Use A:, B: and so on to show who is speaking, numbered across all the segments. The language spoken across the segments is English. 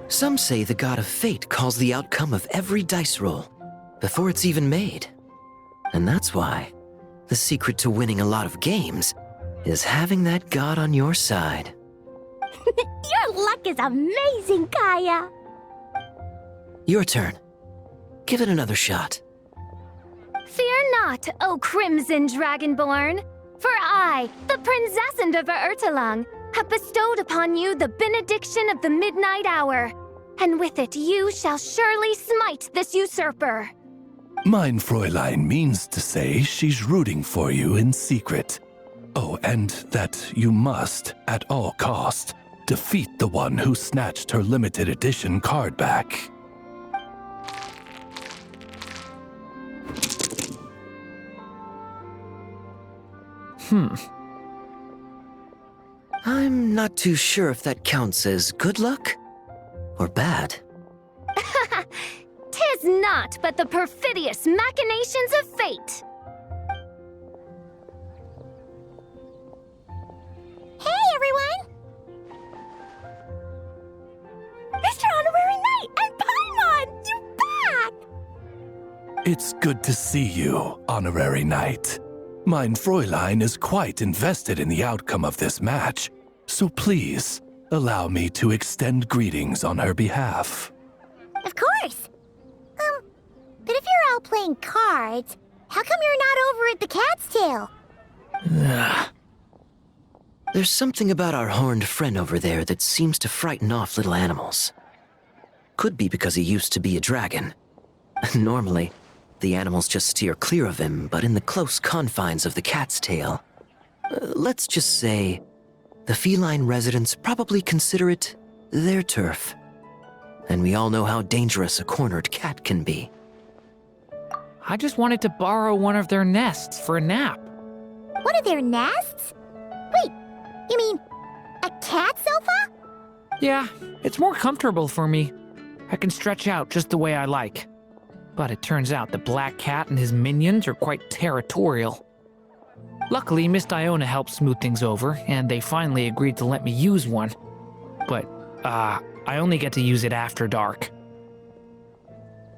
A: Some say the god of fate calls the outcome of every dice roll before it's even made. And that's why the secret to winning a lot of games is having that god on your side.
B: Your luck is amazing, Kaya.
A: Your turn. Give it another shot.
C: Fear not, O Crimson Dragonborn, for I, the Princess of Ertelung, have bestowed upon you the benediction of the midnight hour, and with it you shall surely smite this usurper.
D: Mein Fräulein means to say she's rooting for you in secret. Oh, and that you must, at all cost, defeat the one who snatched her limited edition card back.
A: I'm not too sure if that counts as good luck or bad.
C: Tis not but the perfidious machinations of fate.
B: Hey, everyone! Mr. Honorary Knight and Paimon! You're back!
D: It's good to see you, Honorary Knight. Mein Fräulein is quite invested in the outcome of this match, so please, allow me to extend greetings on her behalf.
B: Of course. But if you're all playing cards, how come you're not over at the Cat's Tail?
A: There's something about our horned friend over there that seems to frighten off little animals. Could be because he used to be a dragon. Normally, the animals just steer clear of him, but in the close confines of the Cat's Tail, let's just say, the feline residents probably consider it their turf. And we all know how dangerous a cornered cat can be.
E: I just wanted to borrow one of their nests for a nap.
B: One of their nests? Wait, you mean a cat sofa?
E: Yeah, it's more comfortable for me. I can stretch out just the way I like. But it turns out the Black Cat and his minions are quite territorial. Luckily, Miss Diona helped smooth things over, and they finally agreed to let me use one. But, I only get to use it after dark.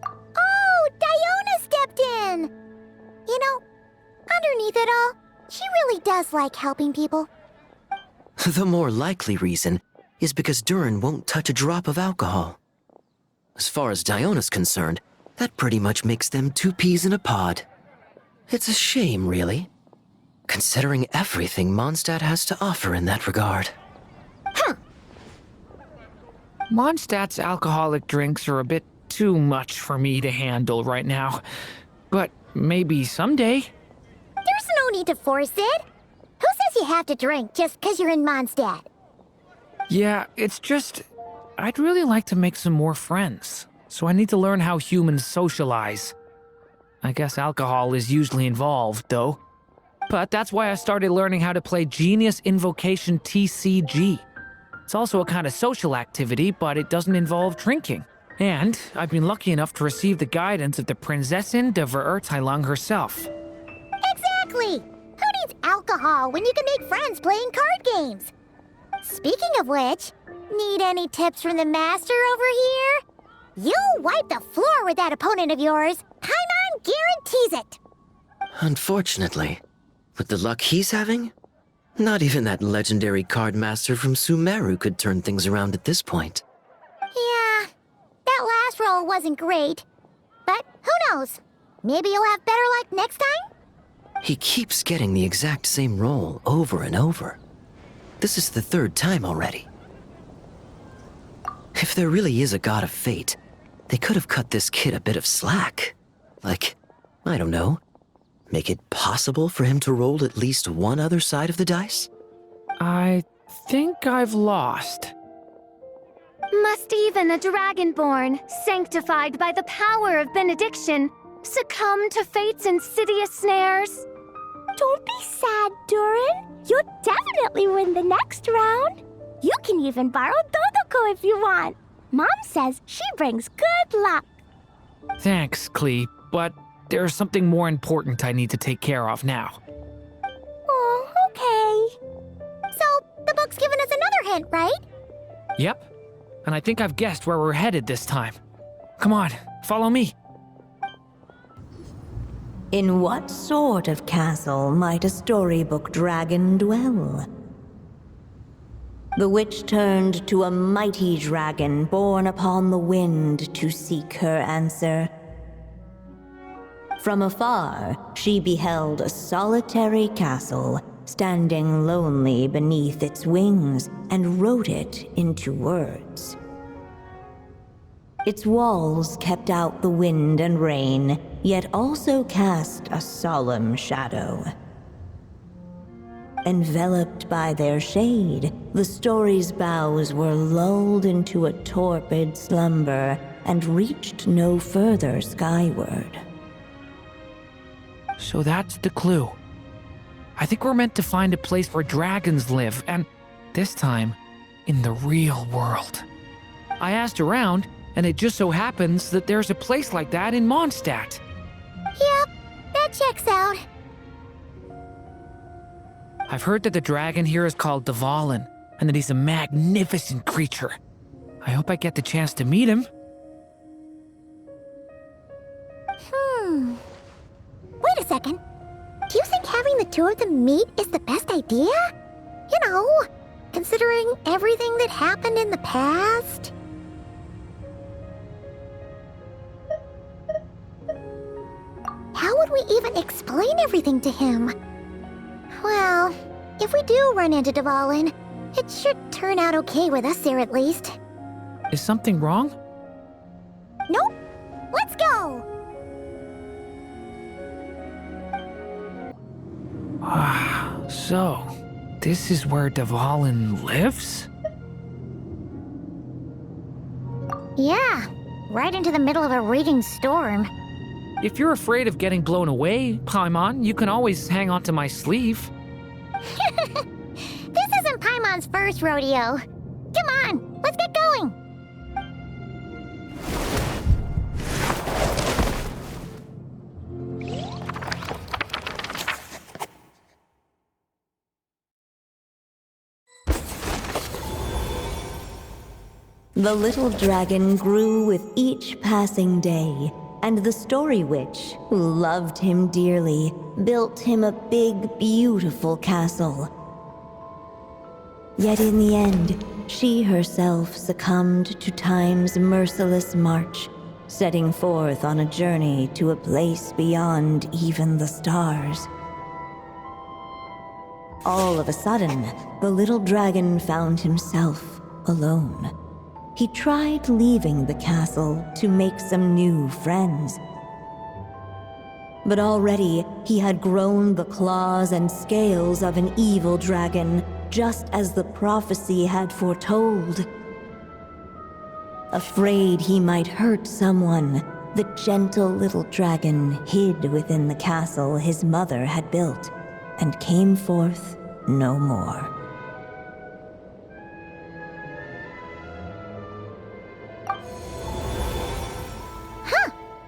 B: Oh, Diona stepped in! You know, underneath it all, she really does like helping people.
A: The more likely reason is because Durin won't touch a drop of alcohol. As far as Diona's concerned, that pretty much makes them two peas in a pod. It's a shame, really, considering everything Mondstadt has to offer in that regard.
E: Mondstadt's alcoholic drinks are a bit too much for me to handle right now. But maybe someday.
B: There's no need to force it. Who says you have to drink just because you're in Mondstadt?
E: Yeah, it's just, I'd really like to make some more friends. So I need to learn how humans socialize. I guess alcohol is usually involved, though. But that's why I started learning how to play Genius Invocation TCG. It's also a kind of social activity, but it doesn't involve drinking. And I've been lucky enough to receive the guidance of the Prinzessin de Verurteilung herself.
B: Exactly! Who needs alcohol when you can make friends playing card games? Speaking of which, need any tips from the master over here? You'll wipe the floor with that opponent of yours. Paimon guarantees it.
A: Unfortunately, with the luck he's having, not even that legendary card master from Sumeru could turn things around at this point.
B: Yeah, that last roll wasn't great. But who knows? Maybe you'll have better luck next time?
A: He keeps getting the exact same roll over and over. This is the third time already. If there really is a god of fate, they could have cut this kid a bit of slack. Like, I don't know, make it possible for him to roll at least one other side of the dice?
E: I think I've lost.
C: Must even a dragonborn, sanctified by the power of benediction, succumb to fate's insidious snares?
B: Don't be sad, Durin. You'll definitely win the next round. You can even borrow Dodoko if you want. Mom says she brings good luck.
E: Thanks, Klee, but there's something more important I need to take care of now.
B: Oh, okay. So, the book's given us another hint, right?
E: Yep. and I think I've guessed where we're headed this time. Come on, follow me.
F: In what sort of castle might a storybook dragon dwell? The witch turned to a mighty dragon born upon the wind to seek her answer. From afar, she beheld a solitary castle, standing lonely beneath its wings, and wrote it into words. Its walls kept out the wind and rain, yet also cast a solemn shadow. Enveloped by their shade, the story's boughs were lulled into a torpid slumber and reached no further skyward.
E: So that's the clue. I think we're meant to find a place where dragons live, and this time, in the real world. I asked around, and it just so happens that there's a place like that in Mondstadt.
B: Yep, that checks out.
E: I've heard that the dragon here is called Dvalin, and that he's a magnificent creature. I hope I get the chance to meet him.
B: Wait a second. Do you think having the two of them meet is the best idea? You know, considering everything that happened in the past? How would we even explain everything to him? Well, if we do run into Dvalin, it should turn out okay with us there at least.
E: Is something wrong?
B: Nope. Let's go!
E: So, this is where Dvalin lives?
B: Yeah, right into the middle of a raging storm.
E: If you're afraid of getting blown away, Paimon, you can always hang onto my sleeve.
B: This isn't Paimon's first rodeo. Come on, let's get going!
F: The little dragon grew with each passing day, and the story witch, who loved him dearly, built him a big, beautiful castle. Yet in the end, she herself succumbed to time's merciless march, setting forth on a journey to a place beyond even the stars. All of a sudden, the little dragon found himself alone. He tried leaving the castle to make some new friends. But already he had grown the claws and scales of an evil dragon, just as the prophecy had foretold. Afraid he might hurt someone, the gentle little dragon hid within the castle his mother had built, and came forth no more.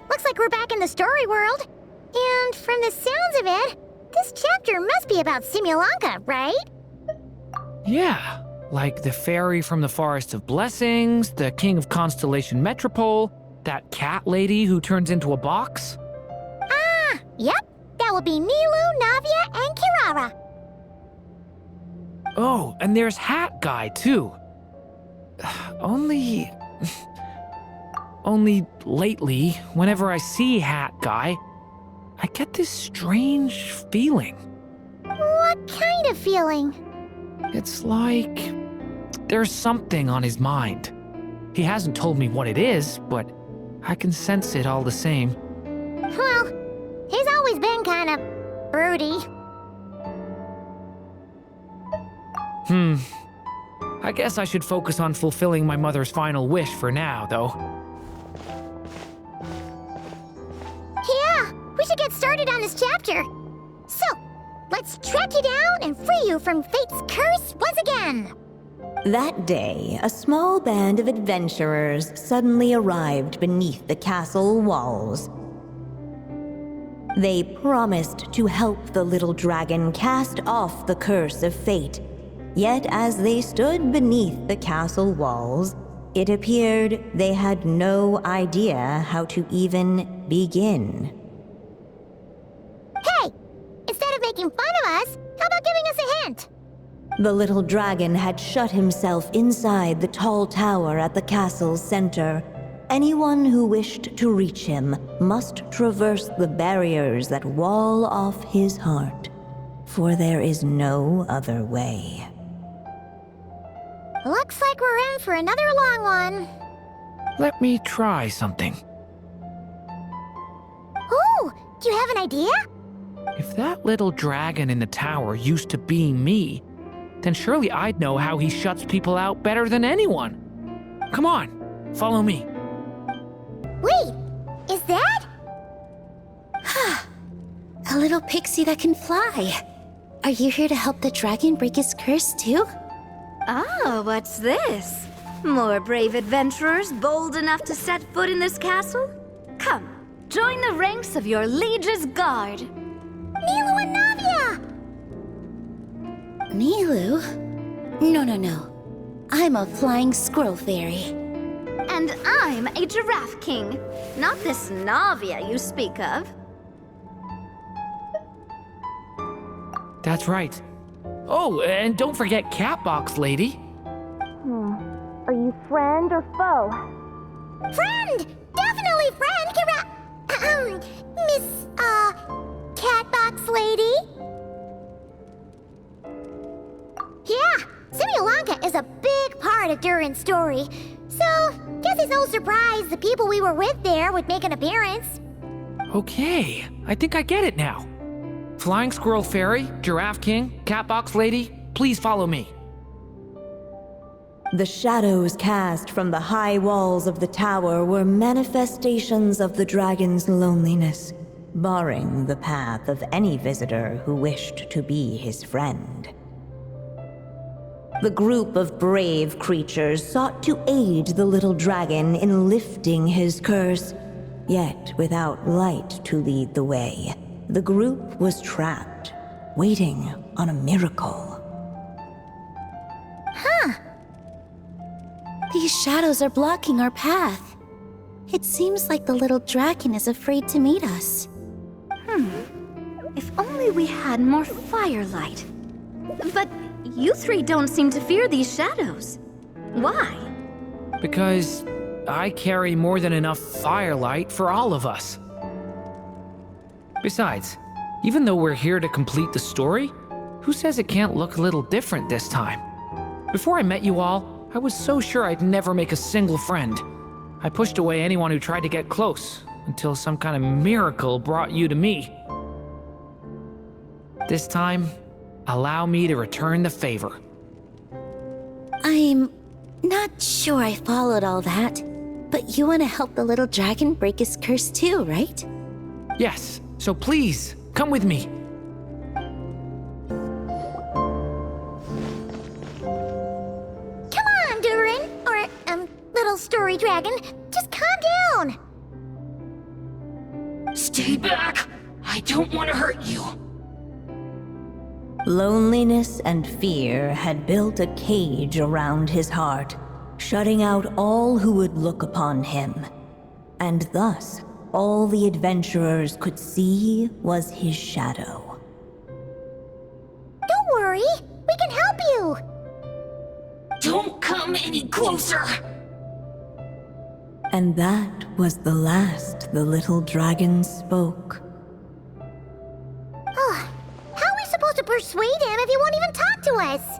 B: Looks like we're back in the story world. And from the sounds of it, this chapter must be about Simulanka, right?
E: Yeah, like the fairy from the Forest of Blessings, the king of Constellation Metropole, that cat lady who turns into a box.
B: Ah, yep. That would be Nilu, Navia, and Kirara.
E: Oh, and there's Hat Guy, too. Only lately, whenever I see Hat Guy, I get this strange feeling.
B: What kind of feeling?
E: It's like there's something on his mind. He hasn't told me what it is, but I can sense it all the same.
B: Well, he's always been kind of broody.
E: I guess I should focus on fulfilling my mother's final wish for now, though.
B: Yeah, we should get started on this chapter. So, let's track you down and free you from fate's curse once again.
F: That day, a small band of adventurers suddenly arrived beneath the castle walls. They promised to help the little dragon cast off the curse of fate. Yet as they stood beneath the castle walls, It appeared they had no idea how to even begin.
B: Hey! Instead of making fun of us, how about giving us a hint?
F: The little dragon had shut himself inside the tall tower at the castle's center. Anyone who wished to reach him must traverse the barriers that wall off his heart, for there is no other way.
B: Looks like we're in for another long one.
E: Let me try something.
B: Oh, do you have an idea?
E: If that little dragon in the tower used to be me, then surely I'd know how he shuts people out better than anyone. Come on, follow me.
B: Wait, is that?
G: A little pixie that can fly. Are you here to help the dragon break his curse too?
H: Oh, what's this? More brave adventurers bold enough to set foot in this castle? Come, join the ranks of your liege's guard.
B: Nilu and Navia!
G: Nilu? No. I'm a flying squirrel fairy.
H: And I'm a giraffe king, not this Navia you speak of.
E: That's right. Oh, and don't forget Catbox Lady.
C: Are you friend or foe?
B: Friend! Definitely friend, Miss, Catbox Lady? Yeah, Simulonka is a big part of Durin's story. So, guess it's no surprise the people we were with there would make an appearance.
E: Okay, I think I get it now. Flying Squirrel Fairy, Giraffe King, Catbox Lady, please follow me.
F: The shadows cast from the high walls of the tower were manifestations of the dragon's loneliness, barring the path of any visitor who wished to be his friend. The group of brave creatures sought to aid the little dragon in lifting his curse, yet without light to lead the way. The group was trapped, waiting on a miracle.
G: These shadows are blocking our path. It seems like the little dragon is afraid to meet us.
H: If only we had more firelight. But you three don't seem to fear these shadows. Why?
E: Because I carry more than enough firelight for all of us. Besides, even though we're here to complete the story, who says it can't look a little different this time? Before I met you all, I was so sure I'd never make a single friend. I pushed away anyone who tried to get close, until some kind of miracle brought you to me. This time, allow me to return the favor.
G: I'm not sure I followed all that, but you want to help the little dragon break his curse too, right?
E: Yes, so please, come with me.
B: Come on, Durin, or, little story dragon, just calm down.
I: Stay back! I don't want to hurt you.
F: Loneliness and fear had built a cage around his heart, shutting out all who would look upon him. And thus, all the adventurers could see was his shadow.
B: Don't worry, we can help you.
I: Don't come any closer!
F: And that was the last the little dragon spoke.
B: How are we supposed to persuade him if he won't even talk to us?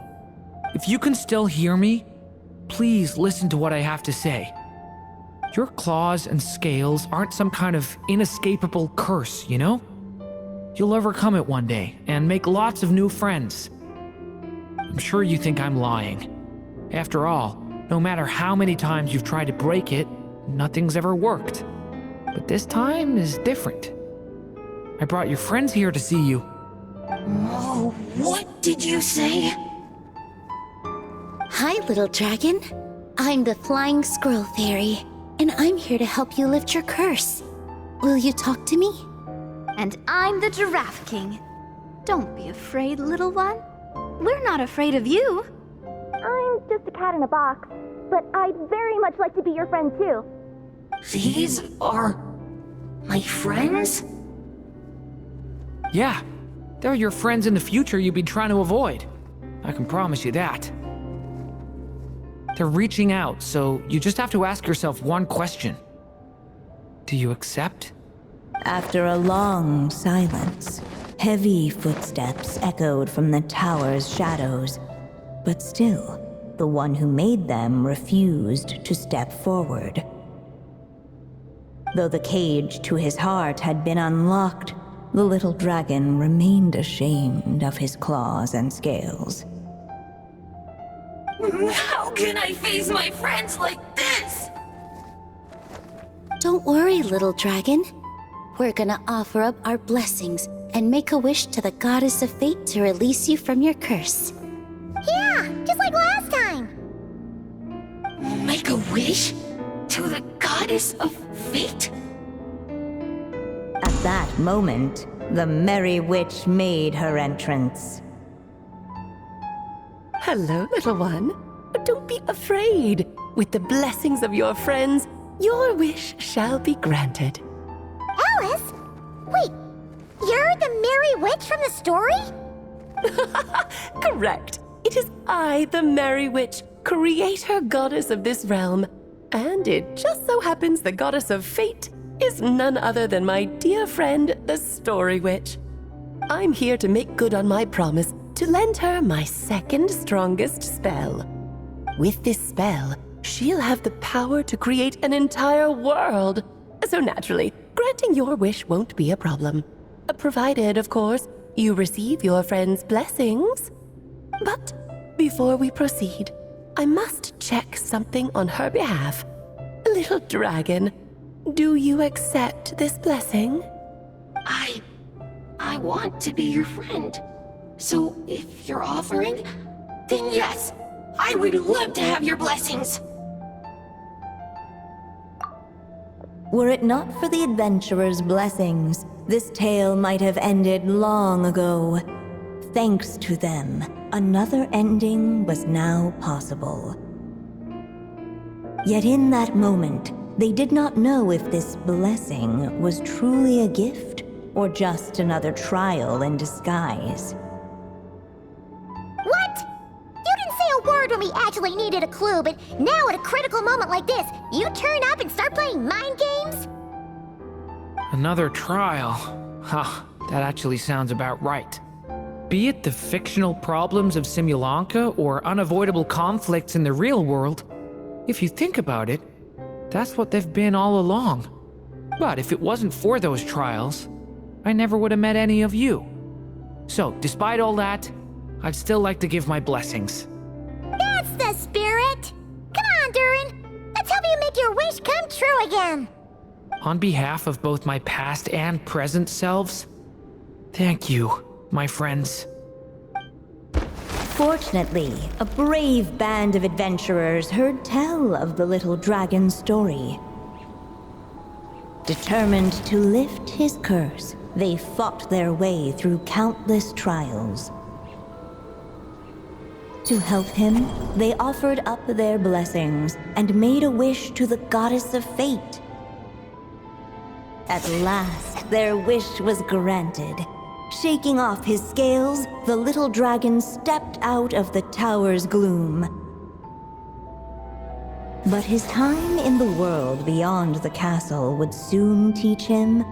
E: If you can still hear me, please listen to what I have to say. Your claws and scales aren't some kind of inescapable curse, you know? You'll overcome it one day and make lots of new friends. I'm sure you think I'm lying. After all, no matter how many times you've tried to break it, nothing's ever worked. But this time is different. I brought your friends here to see you.
I: Oh, what did you say?
G: Hi, little dragon. I'm the Flying Squirrel Fairy, and I'm here to help you lift your curse. Will you talk to me?
H: And I'm the Giraffe King. Don't be afraid, little one. We're not afraid of you.
C: I'm just a cat in a box. but I'd very much like to be your friend too.
I: These are my friends?
E: Yeah, they're your friends in the future you've been trying to avoid. I can promise you that. They're reaching out, so you just have to ask yourself one question. Do you accept?
F: After a long silence, heavy footsteps echoed from the tower's shadows. But still, the one who made them refused to step forward. Though the cage to his heart had been unlocked, the little dragon remained ashamed of his claws and scales.
I: How can I face my friends like this?
G: Don't worry, little dragon. We're gonna offer up our blessings and make a wish to the goddess of fate to release you from your curse.
B: Yeah, just like last time.
I: Make a wish? To the goddess of fate?
F: At that moment, the merry witch made her entrance.
J: Hello, little one. Don't be afraid. With the blessings of your friends, your wish shall be granted.
B: Alice? Wait, you're the Merry Witch from the story?
J: Correct. It is I, the Merry Witch, creator goddess of this realm. And it just so happens the goddess of fate is none other than my dear friend, the Story Witch. I'm here to make good on my promise to lend her my second strongest spell. With this spell, she'll have the power to create an entire world. So naturally, granting your wish won't be a problem. Provided, of course, you receive your friend's blessings. But before we proceed, I must check something on her behalf. Little dragon, do you accept this blessing?
I: I want to be your friend. So if you're offering, then yes, I would love to have your blessings.
F: Were it not for the adventurer's blessings, this tale might have ended long ago. Thanks to them, another ending was now possible. Yet in that moment, they did not know if this blessing was truly a gift or just another trial in disguise.
B: What? You didn't say a word when we actually needed a clue, but now at a critical moment like this, you turn up and start playing mind games?
E: Another trial. Huh, that actually sounds about right. Be it the fictional problems of Simulanka or unavoidable conflicts in the real world, if you think about it, that's what they've been all along. But if it wasn't for those trials, I never would have met any of you. So, despite all that, I'd still like to give my blessings.
B: That's the spirit! Come on, Durin! Let's help you make your wish come true again!
E: On behalf of both my past and present selves, thank you, my friends.
F: Fortunately, a brave band of adventurers heard tell of the little dragon's story. Determined to lift his curse, they fought their way through countless trials. To help him, they offered up their blessings and made a wish to the goddess of fate. At last, their wish was granted. Shaking off his scales, the little dragon stepped out of the tower's gloom. But his time in the world beyond the castle would soon teach him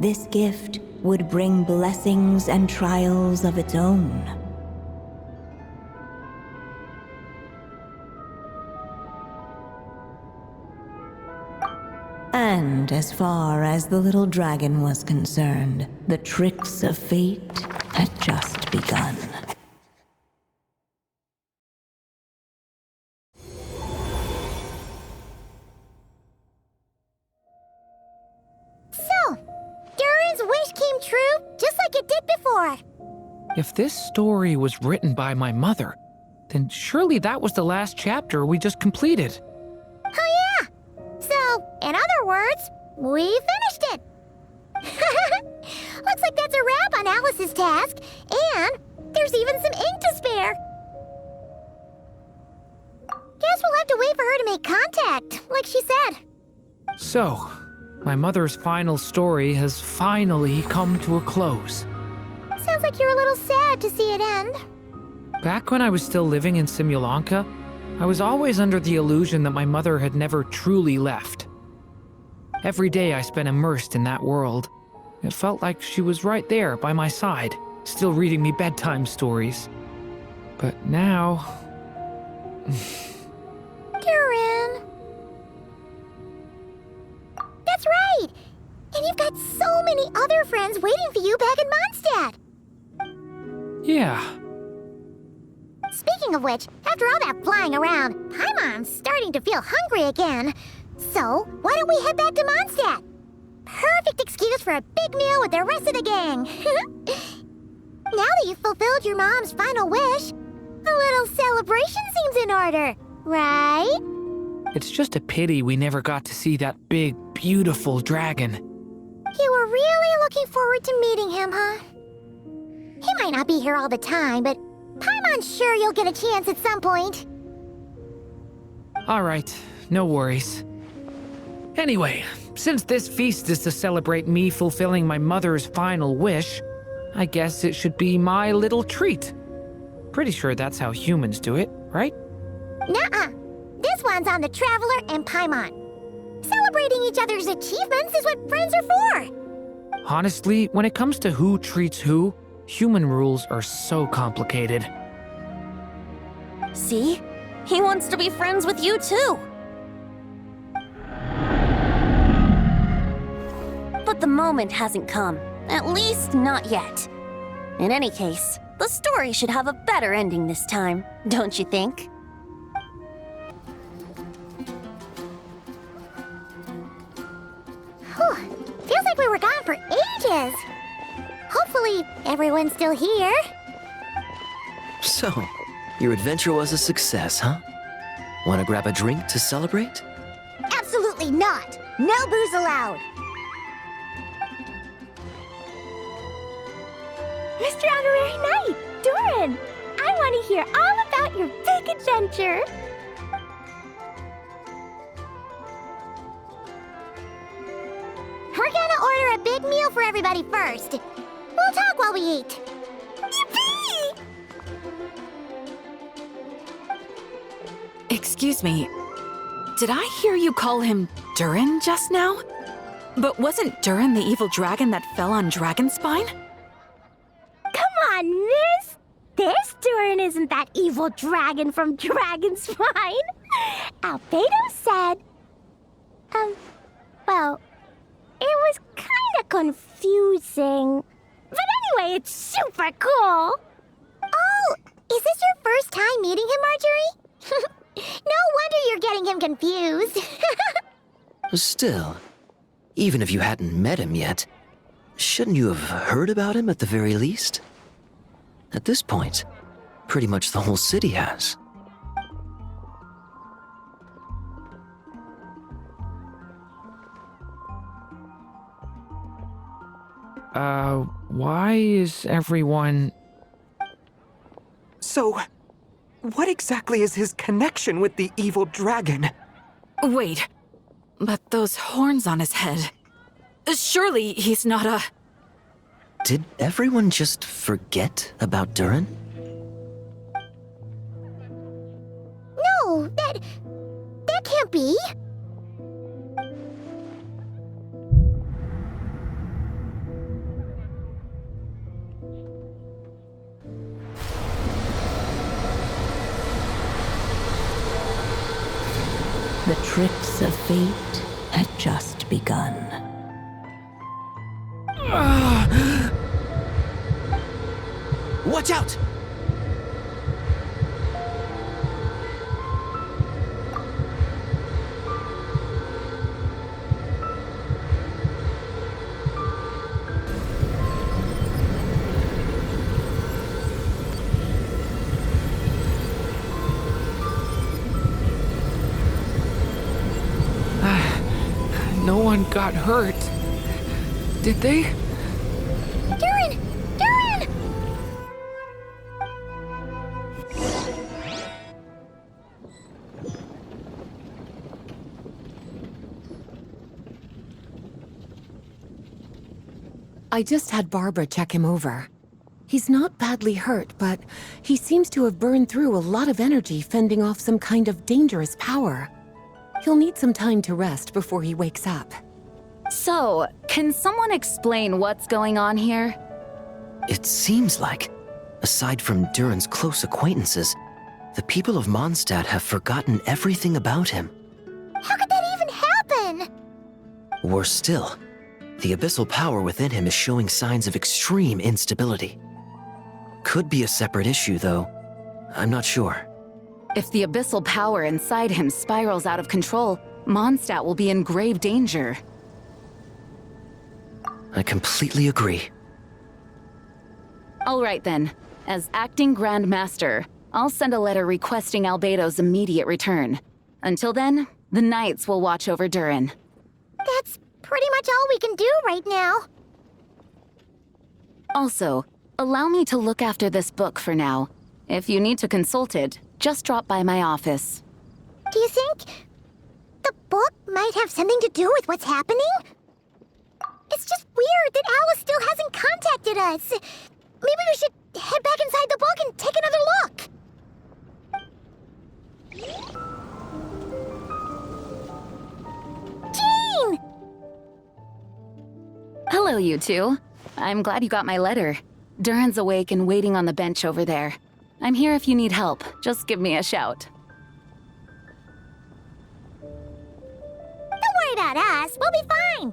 F: this gift would bring blessings and trials of its own. And as far as the little dragon was concerned, the tricks of fate had just begun.
B: So, Durin's wish came true just like it did before.
E: If this story was written by my mother, then surely that was the last chapter we just completed.
B: Oh yeah! So, in other words, we finished it! Looks like that's a wrap on Alice's task, and there's even some ink to spare. Guess we'll have to wait for her to make contact, like she said.
E: So, my mother's final story has finally come to a close.
B: Sounds like you're a little sad to see it end.
E: Back when I was still living in Simulanka, I was always under the illusion that my mother had never truly left. Every day I spent immersed in that world. It felt like she was right there by my side, still reading me bedtime stories. But now...
B: Durin. That's right! And you've got so many other friends waiting for you back in Mondstadt!
E: Yeah.
B: Speaking of which, after all that flying around, Paimon's starting to feel hungry again. So, why don't we head back to Mondstadt? Perfect excuse for a big meal with the rest of the gang. Now that you've fulfilled your mom's final wish, a little celebration seems in order, right?
E: It's just a pity we never got to see that big, beautiful dragon.
B: You were really looking forward to meeting him, huh? He might not be here all the time, but Paimon's sure you'll get a chance at some point.
E: Alright, no worries. Anyway, since this feast is to celebrate me fulfilling my mother's final wish, I guess it should be my little treat. Pretty sure that's how humans do it, right?
B: Nuh-uh. This one's on the Traveler and Paimon. Celebrating each other's achievements is what friends are for.
E: Honestly, when it comes to who treats who, human rules are so complicated.
G: See? He wants to be friends with you too. But the moment hasn't come. At least not yet. In any case, the story should have a better ending this time, don't you think?
B: Whew. Feels like we were gone for ages. Hopefully, everyone's still here.
A: So, your adventure was a success, huh? Want to grab a drink to celebrate?
B: Absolutely not. No booze allowed. Mr. Honorary Knight, Durin, I want to hear all about your big adventure. We're gonna order a big meal for everybody first. We'll talk while we eat. Yippee!
K: Excuse me, did I hear you call him Durin just now? But wasn't Durin the evil dragon that fell on Dragonspine?
B: Come on, miss! This Durin isn't that evil dragon from Dragonspine. Albedo said... well, it was kinda confusing. But anyway, it's super cool! Oh, is this your first time meeting him, Marjorie? No wonder you're getting him confused.
A: Still, even if you hadn't met him yet, shouldn't you have heard about him at the very least? At this point, pretty much the whole city has.
E: Why is everyone...
L: So, what exactly is his connection with the evil dragon?
K: Wait, but those horns on his head... Surely he's not a...
A: Did everyone just forget about Durin?
B: No, that can't be.
F: The tricks of fate had just begun.
A: Watch out!
E: No one got hurt. Did they?
B: Durin! Durin!
J: I just had Barbara check him over. He's not badly hurt, but he seems to have burned through a lot of energy fending off some kind of dangerous power. He'll need some time to rest before he wakes up.
K: So, can someone explain what's going on here?
A: It seems like, aside from Durin's close acquaintances, the people of Mondstadt have forgotten everything about him.
B: How could that even happen?
A: Worse still, the abyssal power within him is showing signs of extreme instability. Could be a separate issue, though. I'm not sure.
K: If the abyssal power inside him spirals out of control, Mondstadt will be in grave danger.
A: I completely agree.
K: All right then. As acting Grand Master, I'll send a letter requesting Albedo's immediate return. Until then, the Knights will watch over Durin.
B: That's pretty much all we can do right now.
K: Also, allow me to look after this book for now. If you need to consult it, just drop by my office.
B: Do you think the book might have something to do with what's happening? It's just weird that Alice still hasn't contacted us. Maybe we should head back inside the book and take another look. Jean!
K: Hello, you two. I'm glad you got my letter. Durin's awake and waiting on the bench over there. I'm here if you need help. Just give me a shout.
B: Don't worry about us. We'll be fine.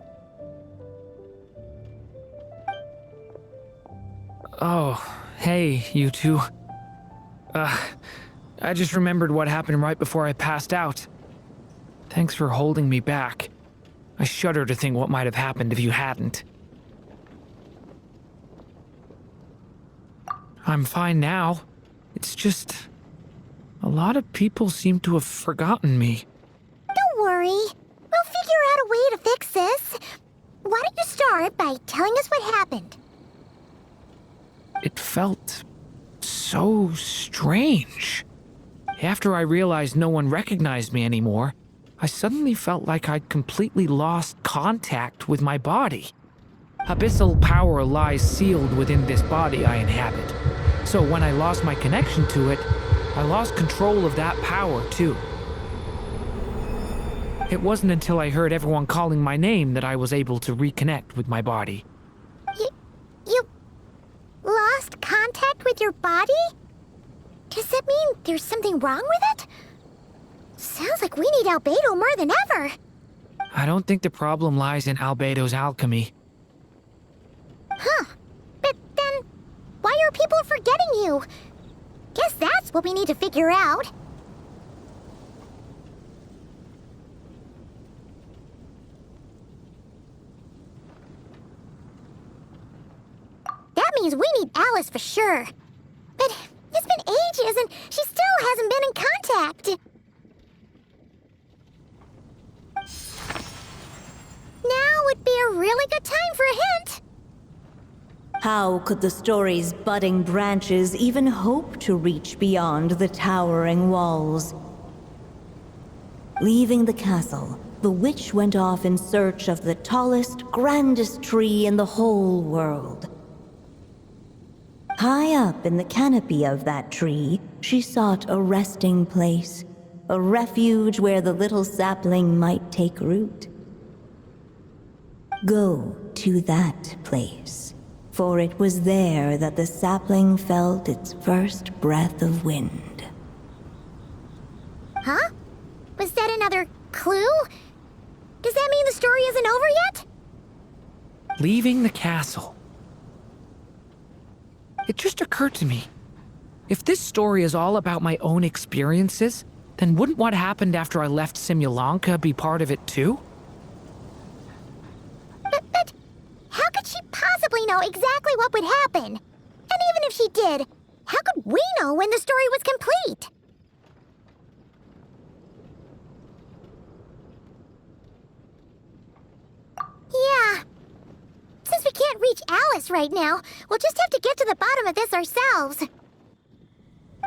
E: Oh, hey, you two. I just remembered what happened right before I passed out. Thanks for holding me back. I shudder to think what might have happened if you hadn't. I'm fine now. It's just... a lot of people seem to have forgotten me.
B: Don't worry. We'll figure out a way to fix this. Why don't you start by telling us what happened?
E: It felt so strange. After I realized no one recognized me anymore, I suddenly felt like I'd completely lost contact with my body. Abyssal power lies sealed within this body I inhabit. So when I lost my connection to it, I lost control of that power too. It wasn't until I heard everyone calling my name that I was able to reconnect with my body.
B: You lost contact with your body? Does that mean there's something wrong with it? Sounds like we need Albedo more than ever.
E: I don't think the problem lies in Albedo's alchemy.
B: Huh. But then, why are people forgetting you? Guess that's what we need to figure out. That means we need Alice for sure. But it's been ages and she still hasn't been in contact. Now would be a really good time for a hint.
F: How could the story's budding branches even hope to reach beyond the towering walls? Leaving the castle, the witch went off in search of the tallest, grandest tree in the whole world. High up in the canopy of that tree, she sought a resting place, a refuge where the little sapling might take root. Go to that place, for it was there that the sapling felt its first breath of wind.
B: Huh? Was that another clue? Does that mean the story isn't over yet?
E: Leaving the castle. It just occurred to me. If this story is all about my own experiences, then wouldn't what happened after I left Simulanka be part of it too?
B: But how could she possibly know exactly what would happen? And even if she did, how could we know when the story was complete? Yeah. Since we can't reach Alice right now, we'll just have to get to the bottom of this ourselves.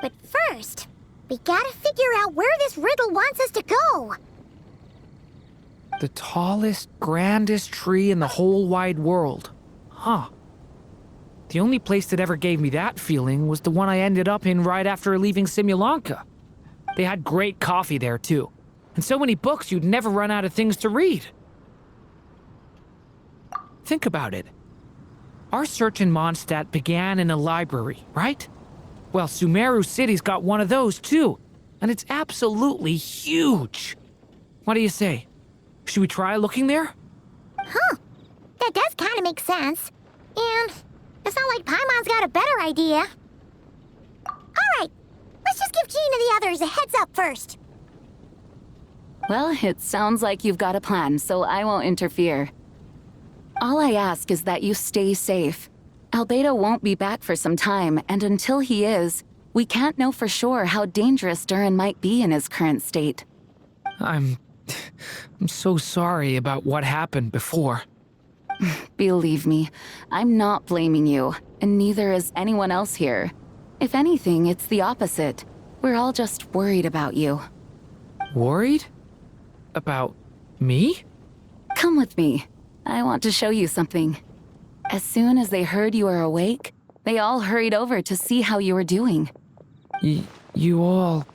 B: But first, we gotta figure out where this riddle wants us to go.
E: The tallest, grandest tree in the whole wide world. Huh. The only place that ever gave me that feeling was the one I ended up in right after leaving Simulanka. They had great coffee there, too. And so many books you'd never run out of things to read. Think about it. Our search in Mondstadt began in a library, right? Well, Sumeru City's got one of those, too. And it's absolutely huge. What do you say? Should we try looking there?
B: Huh. That does kind of make sense. And it's not like Paimon's got a better idea. Alright, let's just give Jean and the others a heads up first.
K: Well, it sounds like you've got a plan, so I won't interfere. All I ask is that you stay safe. Albedo won't be back for some time, and until he is, we can't know for sure how dangerous Durin might be in his current state.
E: I'm so sorry about what happened before.
K: Believe me, I'm not blaming you, and neither is anyone else here. If anything, it's the opposite. We're all just worried about you.
E: Worried? About me?
K: Come with me. I want to show you something. As soon as they heard you were awake, they all hurried over to see how you were doing.
E: You all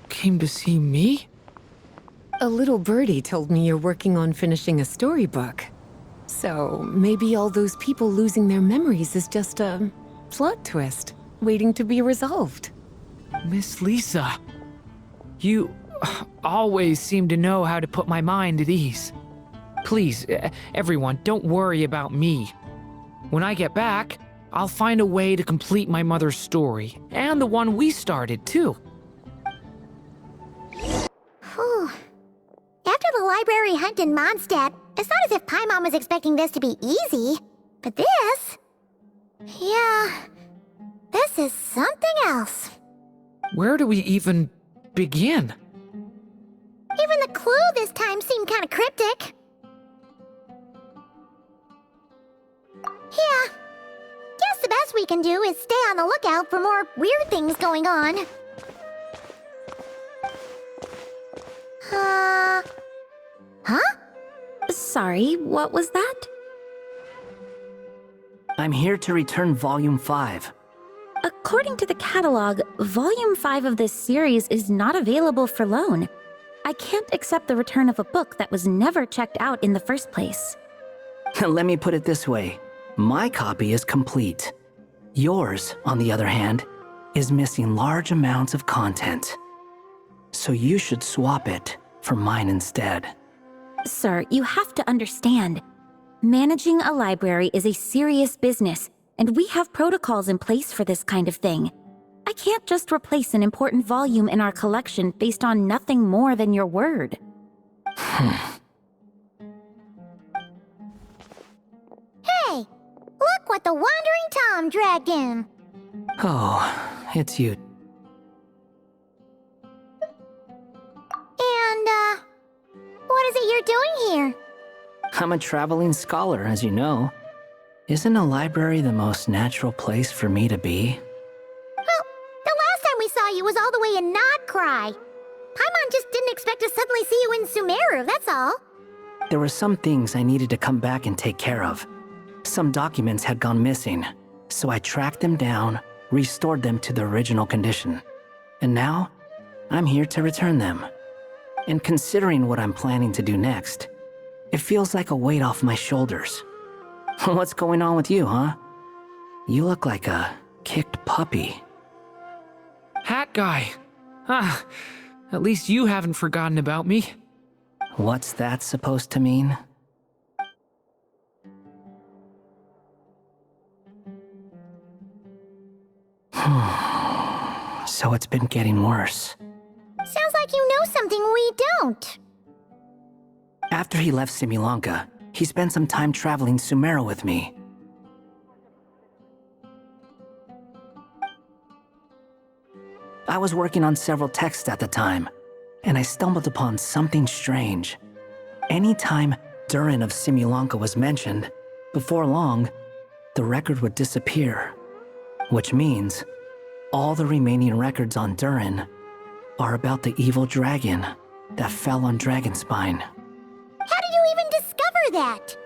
E: came to see me?
M: A little birdie told me you're working on finishing a storybook. So maybe all those people losing their memories is just a plot twist waiting to be resolved.
E: Miss Lisa, you always seem to know how to put my mind at ease. Please, everyone, don't worry about me. When I get back, I'll find a way to complete my mother's story, and the one we started, too.
B: Whew. After the library hunt in Mondstadt, it's not as if Paimon was expecting this to be easy. But this... yeah... this is something else.
E: Where do we even begin?
B: Even the clue this time seemed kind of cryptic. Yeah. Guess the best we can do is stay on the lookout for more weird things going on. Huh?
H: Sorry, what was that?
A: I'm here to return Volume 5.
H: According to the catalog, Volume 5 of this series is not available for loan. I can't accept the return of a book that was never checked out in the first place.
A: Let me put it this way. My copy is complete. Yours, on the other hand, is missing large amounts of content. So you should swap it for mine instead.
H: Sir, you have to understand. Managing a library is a serious business, and we have protocols in place for this kind of thing. I can't just replace an important volume in our collection based on nothing more than your word.
B: Hey! Look what the Wandering Tom dragged in!
A: Oh, it's you.
B: And, what is it you're doing here?
A: I'm a traveling scholar, as you know. Isn't a library the most natural place for me to be?
B: Well, the last time we saw you was all the way in Nodcry. Paimon just didn't expect to suddenly see you in Sumeru, that's all.
A: There were some things I needed to come back and take care of. Some documents had gone missing, so I tracked them down, restored them to the original condition. And now, I'm here to return them. And considering what I'm planning to do next, it feels like a weight off my shoulders. What's going on with you, huh? You look like a kicked puppy.
E: Hat guy. Ah, at least you haven't forgotten about me.
A: What's that supposed to mean? So it's been getting worse.
B: Sounds like you know something we don't.
A: After he left Simulanka, he spent some time traveling Sumeru with me. I was working on several texts at the time, and I stumbled upon something strange. Anytime Durin of Simulanka was mentioned, before long, the record would disappear. Which means, all the remaining records on Durin are about the evil dragon that fell on Dragonspine.
B: How did you even discover that?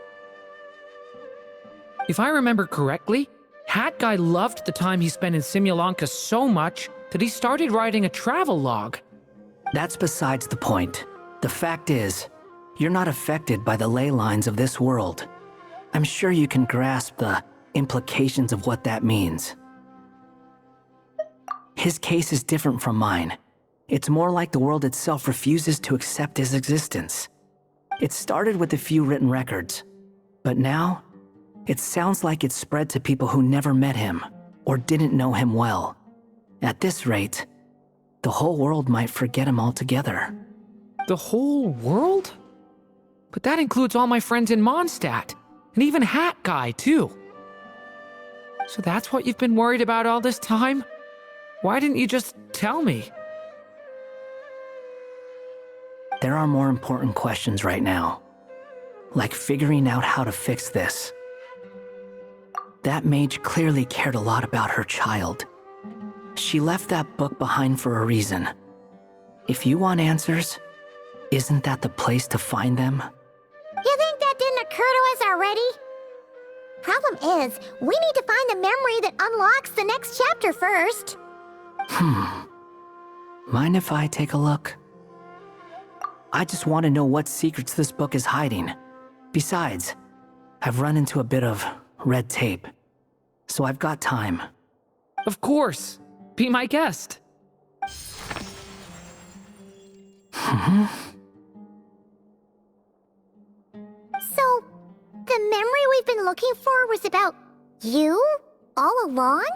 E: If I remember correctly, Hat Guy loved the time he spent in Simulanka so much that he started writing a travel log.
N: That's besides the point. The fact is, you're not affected by the ley lines of this world. I'm sure you can grasp the implications of what that means. His case is different from mine. It's more like the world itself refuses to accept his existence. It started with a few written records, but now, it sounds like it's spread to people who never met him or didn't know him well. At this rate, the whole world might forget him altogether.
E: The whole world? But that includes all my friends in Mondstadt, and even Hat Guy, too. So that's what you've been worried about all this time? Why didn't you just tell me?
N: There are more important questions right now, like figuring out how to fix this. That mage clearly cared a lot about her child. She left that book behind for a reason. If you want answers, isn't that the place to find them?
B: You think that didn't occur to us already? Problem is, we need to find the memory that unlocks the next chapter first.
N: Mind if I take a look? I just want to know what secrets this book is hiding. Besides, I've run into a bit of red tape, so I've got time.
E: Of course. Be my guest.
B: So, the memory we've been looking for was about you all along?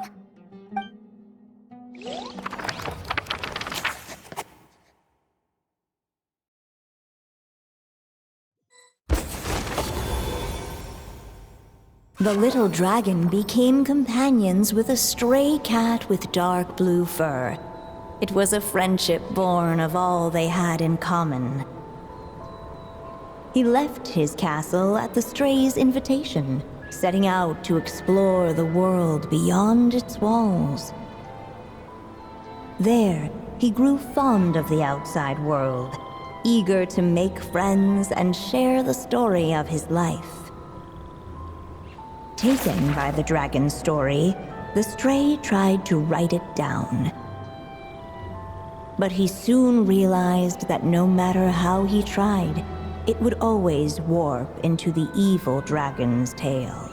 F: The little dragon became companions with a stray cat with dark blue fur. It was a friendship born of all they had in common. He left his castle at the stray's invitation, setting out to explore the world beyond its walls. There, he grew fond of the outside world, eager to make friends and share the story of his life. Taken by the dragon's story, the stray tried to write it down. But he soon realized that no matter how he tried, it would always warp into the evil dragon's tale.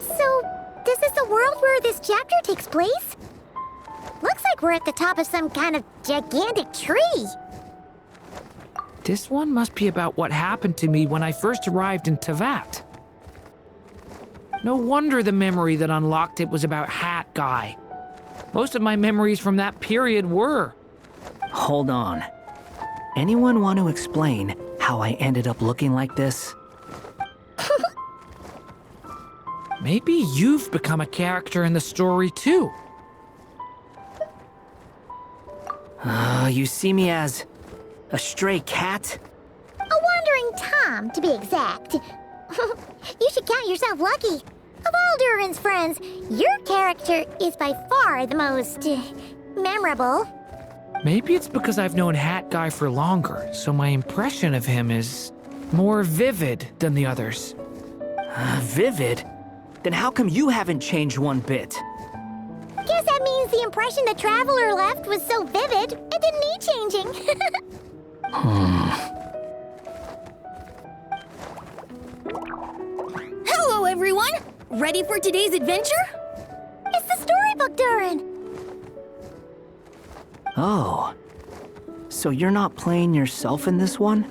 B: So, this is the world where this chapter takes place? Looks like we're at the top of some kind of gigantic tree.
E: This one must be about what happened to me when I first arrived in Tevat. No wonder the memory that unlocked it was about Hat Guy. Most of my memories from that period were.
N: Hold on. Anyone want to explain how I ended up looking like this?
E: Maybe you've become a character in the story too.
N: You see me as a stray cat?
B: A wandering Tom, to be exact. You should count yourself lucky. Of all Durin's friends, your character is by far the most memorable.
E: Maybe it's because I've known Hat Guy for longer, so my impression of him is more vivid than the others.
N: Vivid? Then how come you haven't changed one bit?
B: Guess that means the impression the traveler left was so vivid, it didn't need changing.
G: Hello, everyone! Ready for today's adventure?
B: It's the storybook, Durin!
N: Oh. So you're not playing yourself in this one?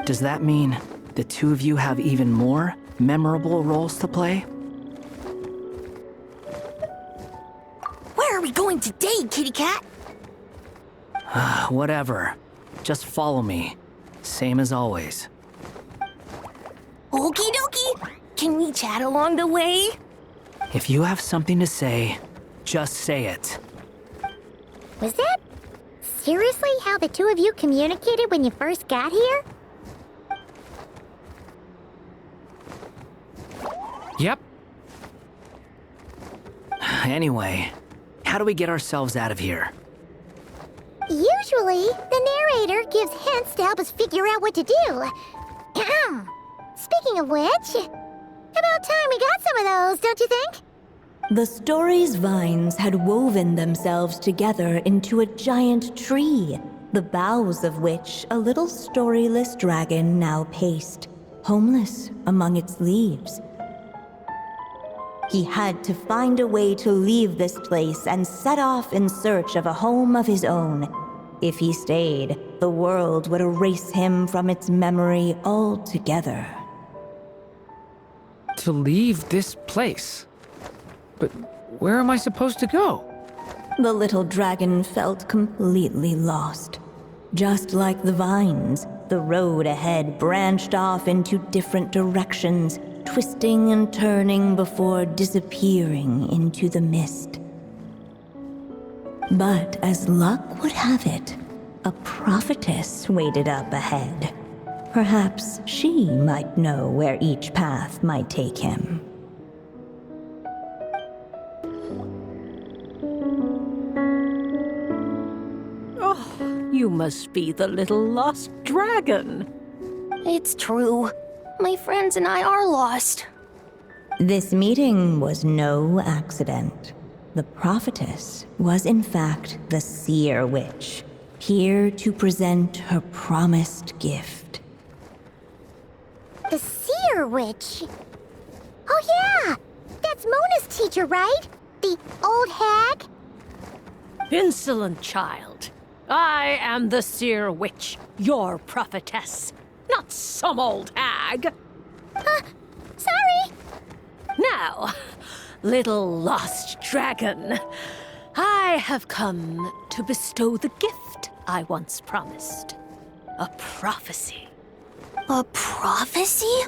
N: Does that mean the two of you have even more memorable roles to play?
G: Where are we going today, kitty cat?
N: Whatever. Just follow me. Same as always.
G: Okie dokie! Can we chat along the way?
N: If you have something to say, just say it.
B: Was that seriously how the two of you communicated when you first got here?
E: Yep.
N: Anyway, how do we get ourselves out of here?
B: Usually, the narrator gives hints to help us figure out what to do. Speaking of which, about time we got some of those, don't you think?
F: The story's vines had woven themselves together into a giant tree, the boughs of which a little storyless dragon now paced, homeless among its leaves. He had to find a way to leave this place and set off in search of a home of his own. If he stayed, the world would erase him from its memory altogether.
E: To leave this place? But where am I supposed to go?
F: The little dragon felt completely lost. Just like the vines, the road ahead branched off into different directions, twisting and turning before disappearing into the mist. But as luck would have it, a prophetess waited up ahead. Perhaps she might know where each path might take him.
O: You must be the little lost dragon.
G: It's true. My friends and I are lost.
F: This meeting was no accident. The prophetess was in fact the seer witch, here to present her promised gift.
B: The seer witch? Oh yeah! That's Mona's teacher, right? The old hag?
O: Insolent child. I am the seer witch, your prophetess, not some old hag.
B: Sorry!
O: Now, little lost dragon, I have come to bestow the gift I once promised. A prophecy.
G: A prophecy?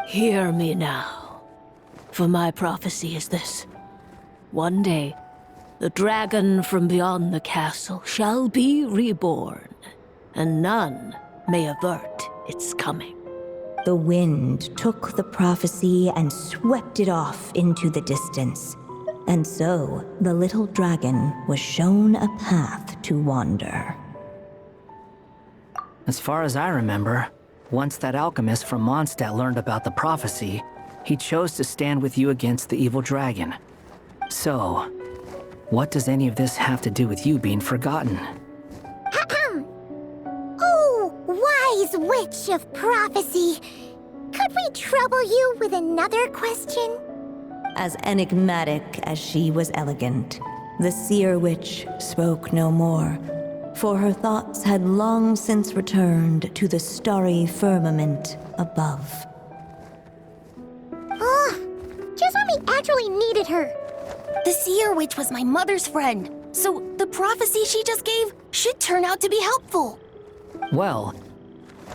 O: Hear me now, for my prophecy is this. One day, the dragon from beyond the castle shall be reborn, and none may avert its coming.
F: The wind took the prophecy and swept it off into the distance. And so, the little dragon was shown a path to wander.
N: As far as I remember, once that alchemist from Mondstadt learned about the prophecy, he chose to stand with you against the evil dragon. So, what does any of this have to do with you being forgotten?
B: Oh, wise witch of prophecy! Could we trouble you with another question?
F: As enigmatic as she was elegant, the seer witch spoke no more, for her thoughts had long since returned to the starry firmament above.
B: Just when we actually needed her.
G: The seer witch was my mother's friend, so the prophecy she just gave should turn out to be helpful.
N: Well,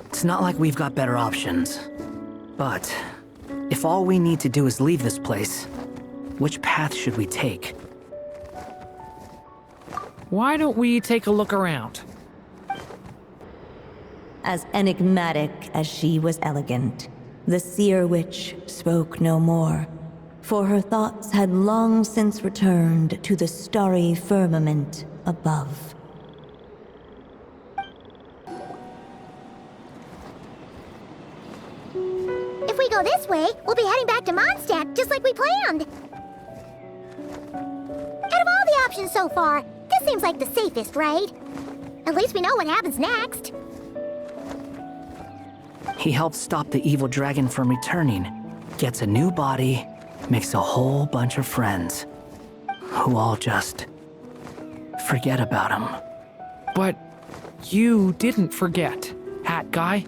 N: it's not like we've got better options. But if all we need to do is leave this place, which path should we take?
E: Why don't we take a look around?
F: As enigmatic as she was elegant, the seer witch spoke no more, for her thoughts had long since returned to the starry firmament above.
B: If we go this way, we'll be heading back to Mondstadt, just like we planned. Out of all the options so far, this seems like the safest, right? At least we know what happens next.
N: He helps stop the evil dragon from returning, gets a new body, makes a whole bunch of friends, who all just forget about him.
E: But you didn't forget, Hat Guy.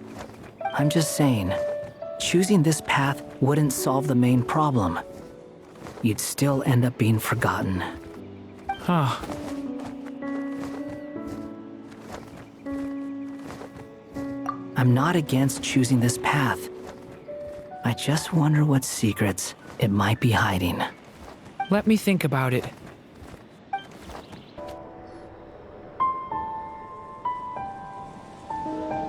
N: I'm just saying, choosing this path wouldn't solve the main problem. You'd still end up being forgotten.
E: Huh.
N: I'm not against choosing this path. I just wonder what secrets it might be hiding.
E: Let me think about it.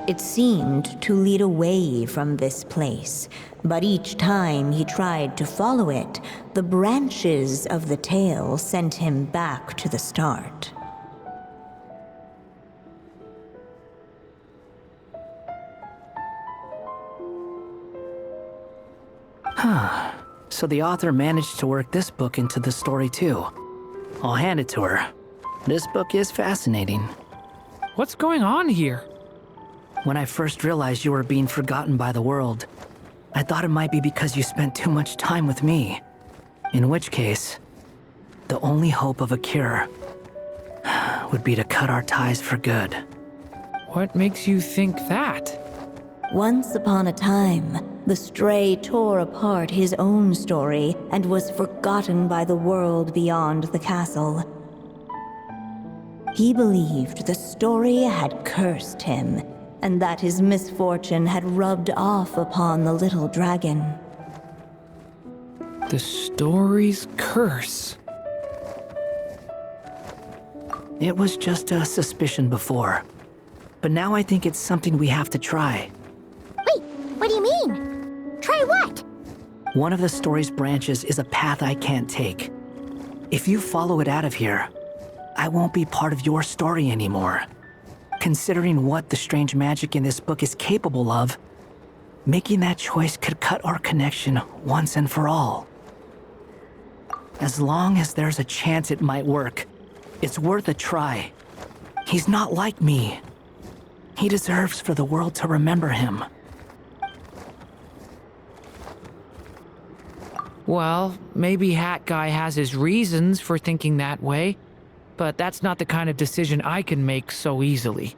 F: It seemed to lead away from this place, but each time he tried to follow it, the branches of the tail sent him back to the start.
N: So the author managed to work this book into the story too. I'll hand it to her. This book is fascinating.
E: What's going on here?
N: When I first realized you were being forgotten by the world, I thought it might be because you spent too much time with me. In which case, the only hope of a cure would be to cut our ties for good.
E: What makes you think that?
F: Once upon a time, the Stray tore apart his own story and was forgotten by the world beyond the castle. He believed the story had cursed him, and that his misfortune had rubbed off upon the little dragon.
E: The story's curse.
N: It was just a suspicion before, but now I think it's something we have to try.
B: Wait, what do you mean? Try what?
N: One of the story's branches is a path I can't take. If you follow it out of here, I won't be part of your story anymore. Considering what the strange magic in this book is capable of, making that choice could cut our connection once and for all. As long as there's a chance it might work, it's worth a try. He's not like me. He deserves for the world to remember him.
E: Well, maybe Hat Guy has his reasons for thinking that way, but that's not the kind of decision I can make so easily.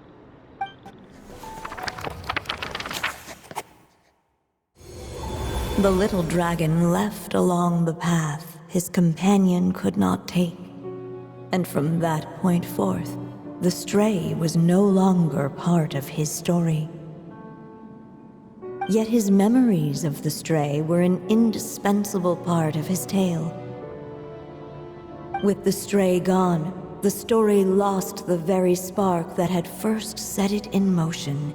F: The little dragon left along the path his companion could not take. And from that point forth, the Stray was no longer part of his story. Yet his memories of the Stray were an indispensable part of his tale. With the Stray gone, the story lost the very spark that had first set it in motion.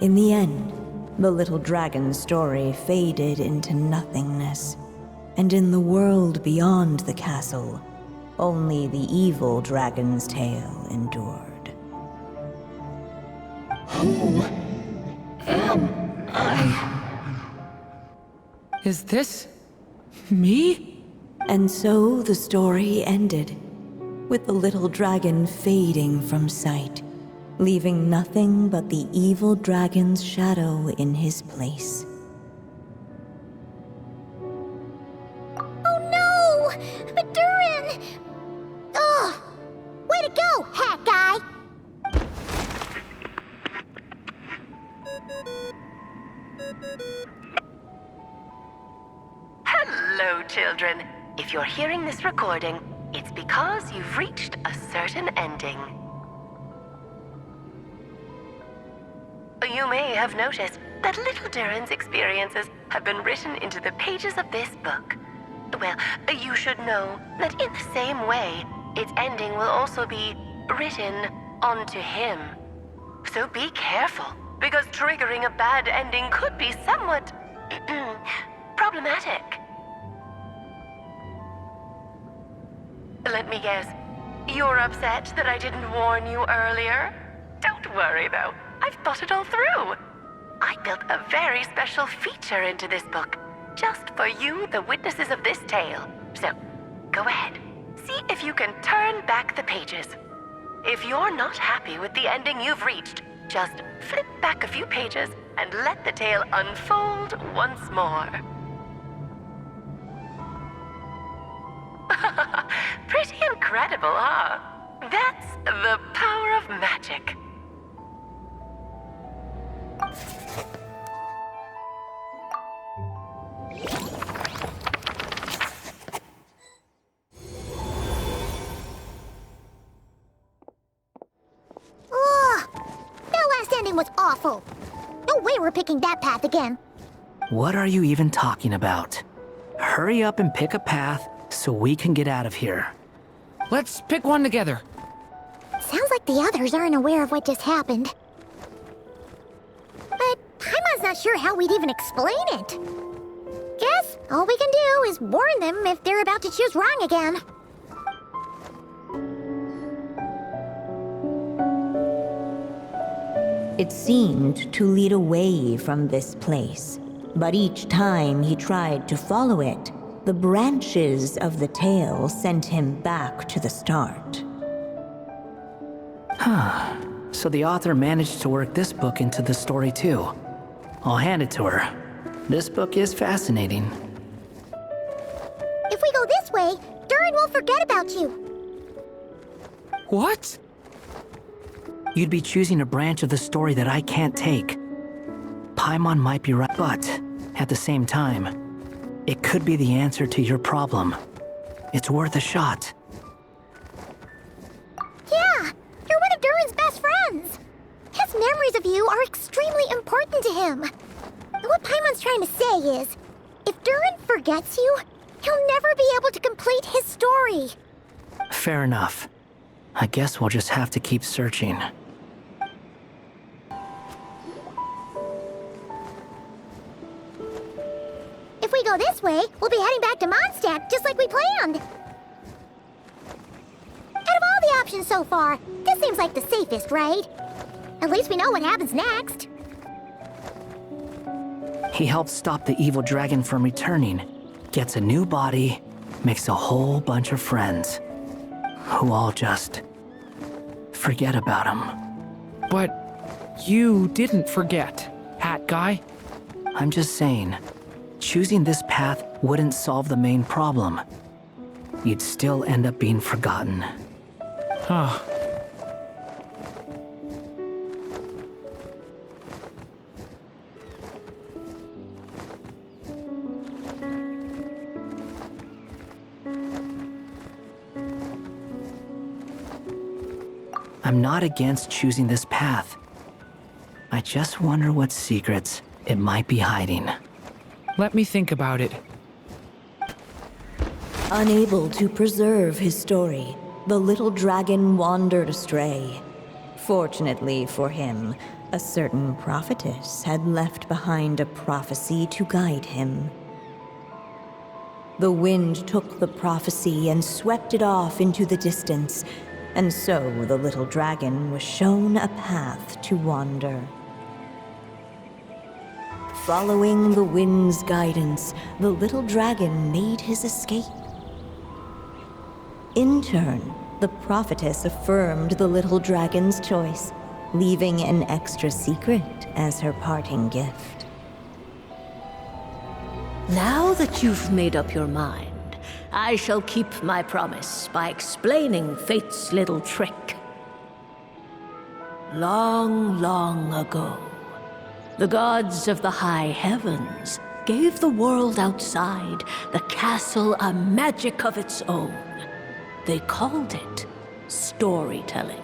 F: In the end, the little dragon's story faded into nothingness, and in the world beyond the castle, only the evil dragon's tale endured.
I: Who am I?
E: Is this me?
F: And so the story ended, with the little dragon fading from sight, leaving nothing but the evil dragon's shadow in his place.
B: Oh no! But Durin! Ugh! Way to go, Hat Guy!
J: Hello, children. If you're hearing this recording, it's because you've reached a certain ending. You may have noticed that little Durin's experiences have been written into the pages of this book. Well, you should know that in the same way, its ending will also be written onto him. So be careful, because triggering a bad ending could be somewhat problematic. Let me guess, you're upset that I didn't warn you earlier? Don't worry though, I've thought it all through. I built a very special feature into this book, just for you, the witnesses of this tale. So, go ahead, see if you can turn back the pages. If you're not happy with the ending you've reached, just flip back a few pages and let the tale unfold once more. Pretty incredible, huh? That's the power of magic.
B: Ugh! That last ending was awful. No way we're picking that path again.
N: What are you even talking about? Hurry up and pick a path so we can get out of here.
E: Let's pick one together.
B: Sounds like the others aren't aware of what just happened. But Paimon's not sure how we'd even explain it. Guess all we can do is warn them if they're about to choose wrong again.
F: It seemed to lead away from this place, But each time he tried to follow it, the branches of the tale sent him back to the start.
N: Huh. So the author managed to work this book into the story too. I'll hand it to her. This book is fascinating.
B: If we go this way, Durin won't forget about you.
E: What?
N: You'd be choosing a branch of the story that I can't take. Paimon might be right, but at the same time, it could be the answer to your problem. It's worth a shot.
B: Yeah, you're one of Durin's best friends. His memories of you are extremely important to him. And what Paimon's trying to say is, if Durin forgets you, he'll never be able to complete his story.
N: Fair enough. I guess we'll just have to keep searching.
B: If we go this way, we'll be heading back to Mondstadt, just like we planned. Out of all the options so far, this seems like the safest, right? At least we know what happens next.
N: He helps stop the evil dragon from returning, gets a new body, makes a whole bunch of friends, who all just forget about him.
E: But you didn't forget, Hat Guy.
N: I'm just saying, choosing this path wouldn't solve the main problem. You'd still end up being forgotten.
E: Huh.
N: I'm not against choosing this path. I just wonder what secrets it might be hiding.
E: Let me think about it.
F: Unable to preserve his story, the little dragon wandered astray. Fortunately for him, a certain prophetess had left behind a prophecy to guide him. The wind took the prophecy and swept it off into the distance, and so the little dragon was shown a path to wander. Following the wind's guidance, the little dragon made his escape. In turn, the prophetess affirmed the little dragon's choice, leaving an extra secret as her parting gift.
O: Now that you've made up your mind, I shall keep my promise by explaining Fate's little trick. Long, long ago, the gods of the high heavens gave the world outside the castle a magic of its own. They called it storytelling.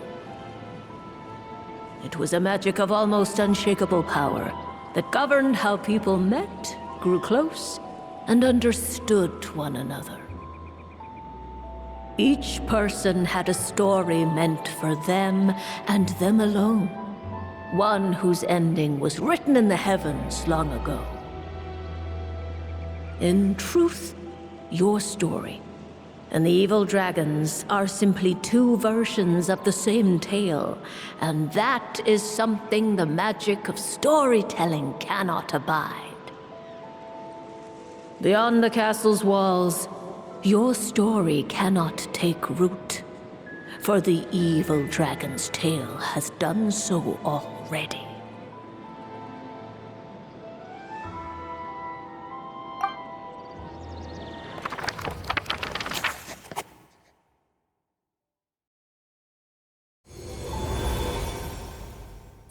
O: It was a magic of almost unshakable power that governed how people met, grew close, and understood one another. Each person had a story meant for them and them alone. One whose ending was written in the heavens long ago. In truth, your story and the evil dragons are simply two versions of the same tale, and that is something the magic of storytelling cannot abide. Beyond the castle's walls, your story cannot take root, for the evil dragon's tale has done so already.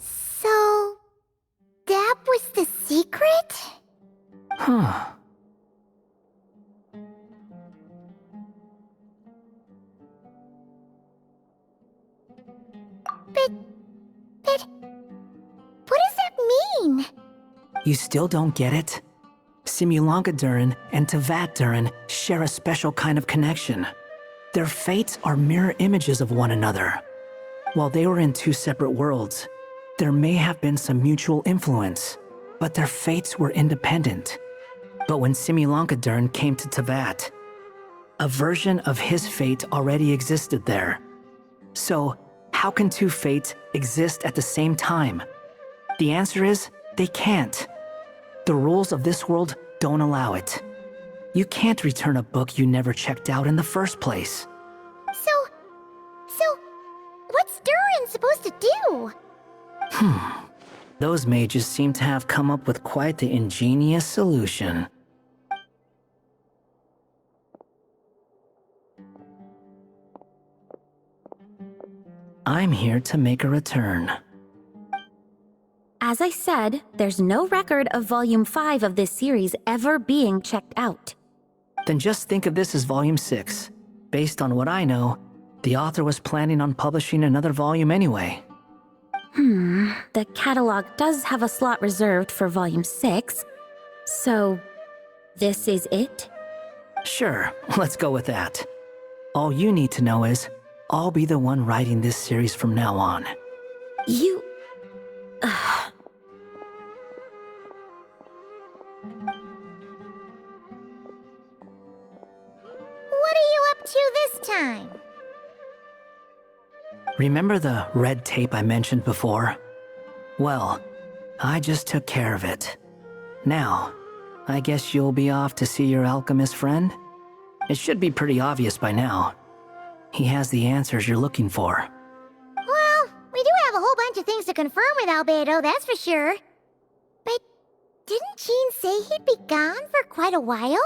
B: So, that was the secret?
N: Huh.
B: But what does that mean?
N: You still don't get it? Simulanka Durin and Tevat Durin share a special kind of connection. Their fates are mirror images of one another. While they were in two separate worlds, there may have been some mutual influence, but their fates were independent. But when Simulanka Durin came to Tevat, a version of his fate already existed there. So, how can two fates exist at the same time? The answer is, they can't. The rules of this world don't allow it. You can't return a book you never checked out in the first place.
B: So, what's Durin supposed to do?
N: Those mages seem to have come up with quite the ingenious solution. I'm here to make a return.
H: As I said, there's no record of Volume 5 of this series ever being checked out.
N: Then just think of this as Volume 6. Based on what I know, the author was planning on publishing another volume anyway.
H: The catalog does have a slot reserved for Volume 6. So, this is it?
N: Sure, let's go with that. All you need to know is, I'll be the one writing this series from now on.
H: You...
B: What are you up to this time?
N: Remember the red tape I mentioned before? Well, I just took care of it. Now, I guess you'll be off to see your alchemist friend? It should be pretty obvious by now. He has the answers you're looking for.
B: Well, we do have a whole bunch of things to confirm with Albedo, that's for sure. But didn't Jean say he'd be gone for quite a while?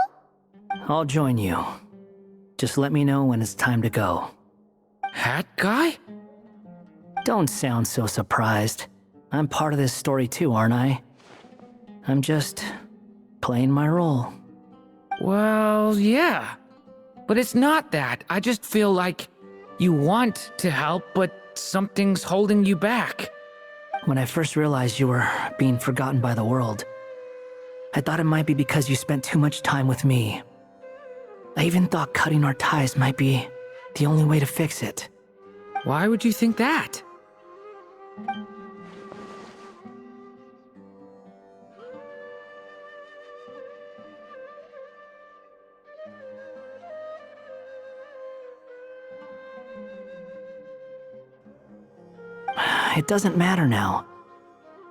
N: I'll join you. Just let me know when it's time to go.
E: Hat guy?
N: Don't sound so surprised. I'm part of this story too, aren't I? I'm just playing my role.
E: Well, yeah. But it's not that. I just feel like you want to help, but something's holding you back.
N: When I first realized you were being forgotten by the world, I thought it might be because you spent too much time with me. I even thought cutting our ties might be the only way to fix it.
E: Why would you think that?
N: It doesn't matter now.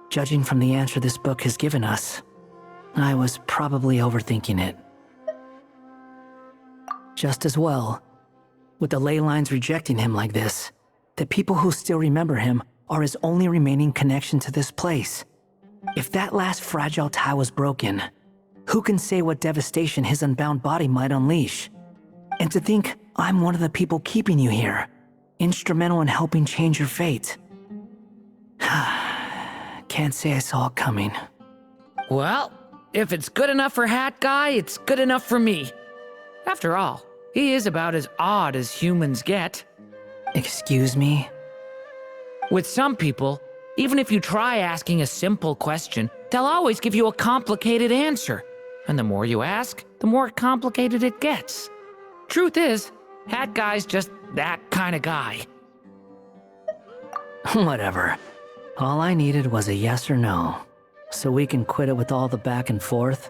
N: Judging from the answer this book has given us, I was probably overthinking it. Just as well, with the ley lines rejecting him like this, the people who still remember him are his only remaining connection to this place. If that last fragile tie was broken, who can say what devastation his unbound body might unleash? And to think I'm one of the people keeping you here, instrumental in helping change your fate. Can't say I saw it coming.
E: Well, if it's good enough for Hat Guy, it's good enough for me. After all, he is about as odd as humans get.
N: Excuse me?
E: With some people, even if you try asking a simple question, they'll always give you a complicated answer. And the more you ask, the more complicated it gets. Truth is, Hat Guy's just that kind of guy.
N: Whatever. All I needed was a yes or no, so we can quit it with all the back and forth.